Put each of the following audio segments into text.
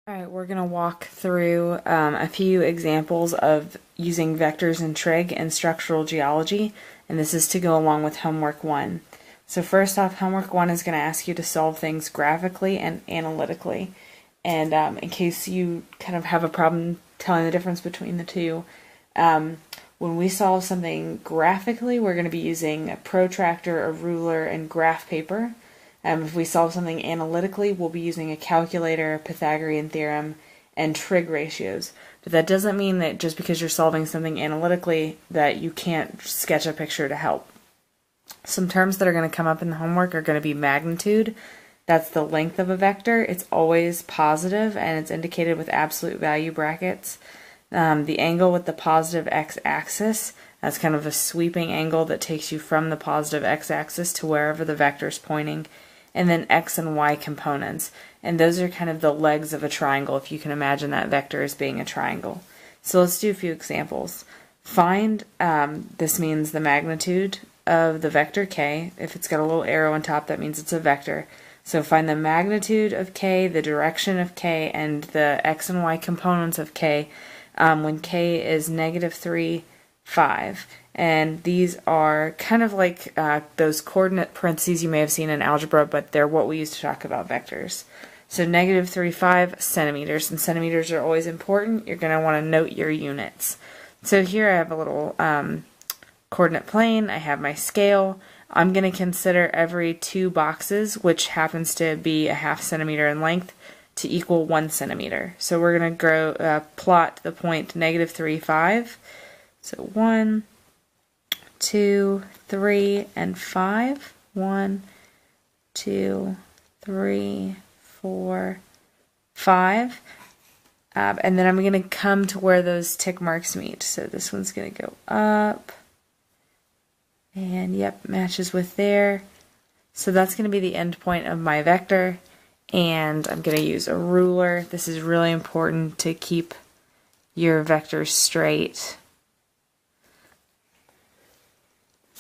Alright, we're going to walk through a few examples of using vectors and trig in structural geology, and this is to go along with homework 1. So first off, homework 1 is going to ask you to solve things graphically and analytically. And in case you kind of have a problem telling the difference between the two, when we solve something graphically, we're going to be using a protractor, a ruler, and graph paper. If we solve something analytically, we'll be using a calculator, a Pythagorean theorem, and trig ratios. But that doesn't mean that just because you're solving something analytically that you can't sketch a picture to help. Some terms that are going to come up in the homework are going to be magnitude. That's the length of a vector. It's always positive and it's indicated with absolute value brackets. The angle with the positive x-axis, that's kind of a sweeping angle that takes you from the positive x-axis to wherever the vector is pointing. And then x and y components. And those are kind of the legs of a triangle, if you can imagine that vector as being a triangle. So let's do a few examples. Find, this means the magnitude of the vector k. If it's got a little arrow on top, that means it's a vector. So find the magnitude of k, the direction of k, and the x and y components of k when k is -3, 5. And these are kind of like those coordinate parentheses you may have seen in algebra, but they're what we use to talk about vectors. So -3, 5 centimeters, and centimeters are always important. You're going to want to note your units. So here I have a little coordinate plane. I have my scale. I'm going to consider every 2 boxes, which happens to be a ½ centimeter in length, to equal 1 centimeter. So we're going to plot the point -3, 5. So 1, 2, 3, and 5. 1, 2, 3, 4, 5. And then I'm going to come to where those tick marks meet. So this one's going to go up. And yep, matches with there. So that's going to be the end point of my vector. And I'm going to use a ruler. This is really important to keep your vectors straight.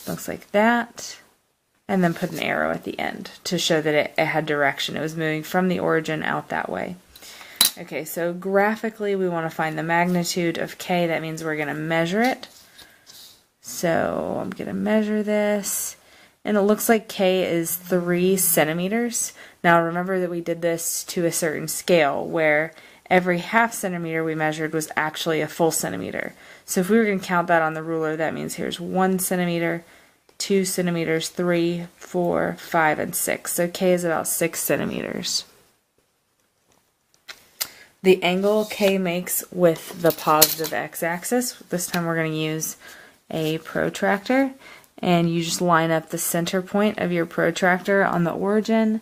Looks like that, and then put an arrow at the end to show that it had direction. It was moving from the origin out that way. Okay, so graphically we want to find the magnitude of k. That means we're going to measure it. So I'm going to measure this, and it looks like k is 3 centimeters. Now remember that we did this to a certain scale where every ½ centimeter we measured was actually a full centimeter. So if we were going to count that on the ruler, that means here's 1 centimeter, 2 centimeters, 3, 4, 5, and 6. So k is about 6 centimeters. The angle k makes with the positive x-axis, this time we're going to use a protractor, and you just line up the center point of your protractor on the origin.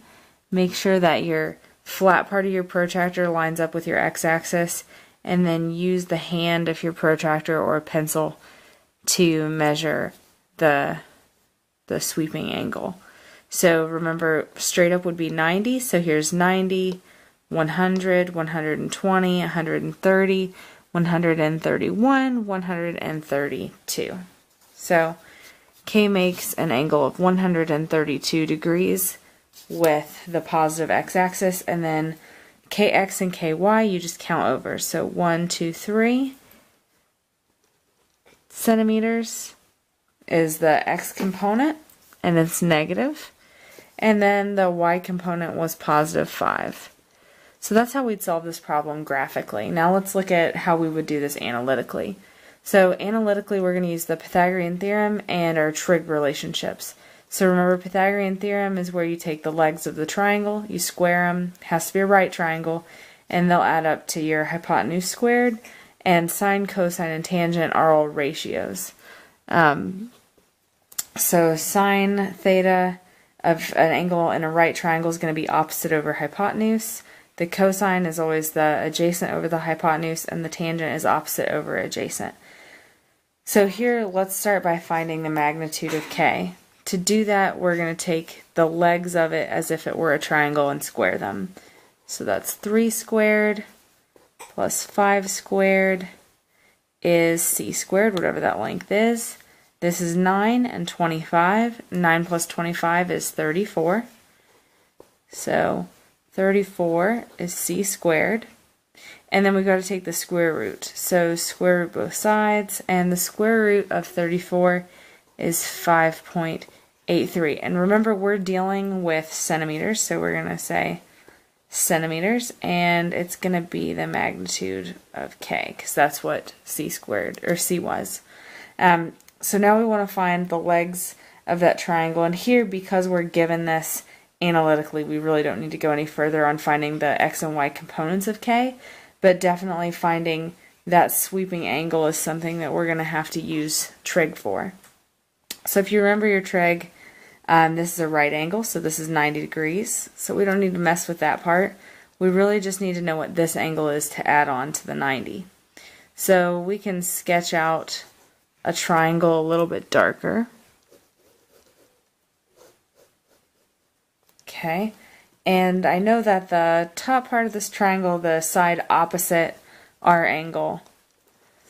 Make sure that your flat part of your protractor lines up with your x-axis, and then use the hand of your protractor or a pencil to measure the sweeping angle. So remember, straight up would be 90, so here's 90, 100, 120, 130, 131, 132. So k makes an angle of 132 degrees with the positive x-axis, and then kx and ky you just count over. So 1, 2, 3 centimeters is the x component, and it's negative, and then the y component was positive 5. So that's how we'd solve this problem graphically. Now let's look at how we would do this analytically. So analytically we're going to use the Pythagorean theorem and our trig relationships. So remember, Pythagorean theorem is where you take the legs of the triangle, you square them, it has to be a right triangle, and they'll add up to your hypotenuse squared, and sine, cosine, and tangent are all ratios. So sine theta of an angle in a right triangle is going to be opposite over hypotenuse. The cosine is always the adjacent over the hypotenuse, and the tangent is opposite over adjacent. So here, let's start by finding the magnitude of k. To do that, we're going to take the legs of it as if it were a triangle and square them. So that's 3 squared plus 5 squared is c squared, whatever that length is. This is 9 and 25. 9 plus 25 is 34. So 34 is c squared. And then we got to take the square root. So square root both sides, and the square root of 34 is 5.83. And remember, we're dealing with centimeters, so we're going to say centimeters, and it's going to be the magnitude of k, because that's what c squared, or c was. So now we want to find the legs of that triangle, and here, because we're given this analytically, we really don't need to go any further on finding the x and y components of k, but definitely finding that sweeping angle is something that we're going to have to use trig for. So if you remember your trig, this is a right angle, so this is 90 degrees, so we don't need to mess with that part. We really just need to know what this angle is to add on to the 90. So we can sketch out a triangle a little bit darker. Okay, and I know that the top part of this triangle, the side opposite our angle,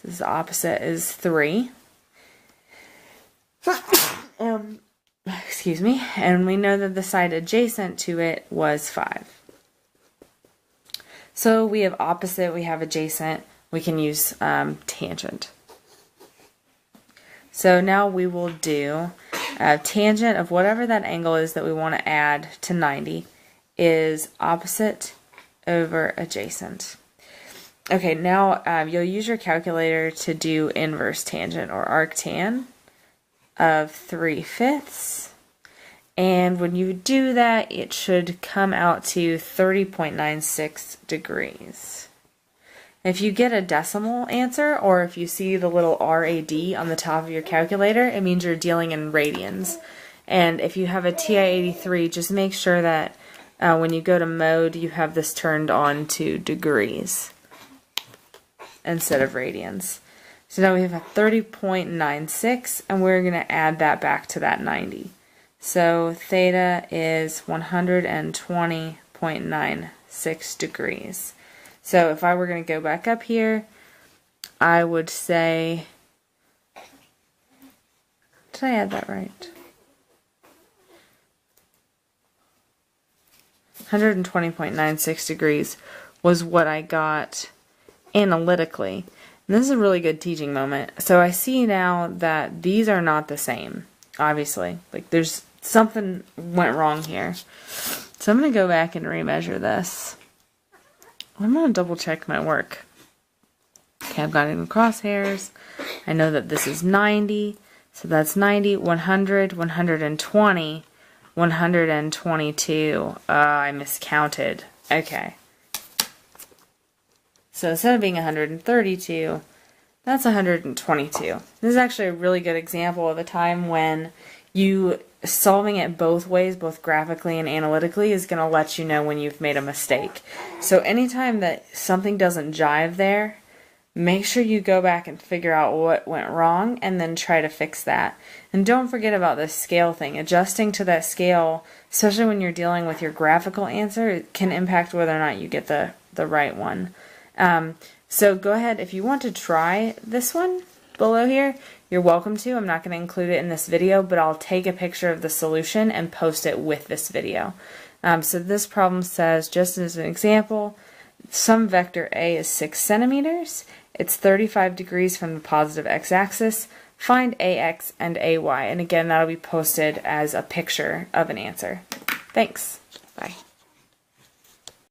this is opposite, is 3. Excuse me, and we know that the side adjacent to it was 5. So we have opposite, we have adjacent, we can use tangent. So now we will do tangent of whatever that angle is that we want to add to 90 is opposite over adjacent. Okay, now you'll use your calculator to do inverse tangent, or arctan, of 3/5. And when you do that, it should come out to 30.96 degrees. If you get a decimal answer, or if you see the little RAD on the top of your calculator, it means you're dealing in radians. And if you have a TI-83, just make sure that when you go to mode, you have this turned on to degrees instead of radians. So now we have a 30.96, and we're going to add that back to that 90. So theta is 120.96 degrees. So if I were going to go back up here, I would say, did I add that right? 120.96 degrees was what I got analytically. And this is a really good teaching moment. So I see now that these are not the same, obviously. Like there's something went wrong here. So I'm going to go back and remeasure this. I'm going to double check my work. Okay, I've got it in crosshairs. I know that this is 90. So that's 90, 100, 120, 122. I miscounted. Okay. So instead of being 132, that's 122. This is actually a really good example of a time when you solving it both ways, both graphically and analytically, is going to let you know when you've made a mistake. So anytime that something doesn't jive there, make sure you go back and figure out what went wrong and then try to fix that. And don't forget about this scale thing. Adjusting to that scale, especially when you're dealing with your graphical answer, it can impact whether or not you get the right one. So go ahead, if you want to try this one below here, you're welcome to. I'm not going to include it in this video, but I'll take a picture of the solution and post it with this video. So this problem says, just as an example, some vector A is 6 centimeters. It's 35 degrees from the positive x-axis. Find AX and AY. And again, that'll be posted as a picture of an answer. Thanks. Bye.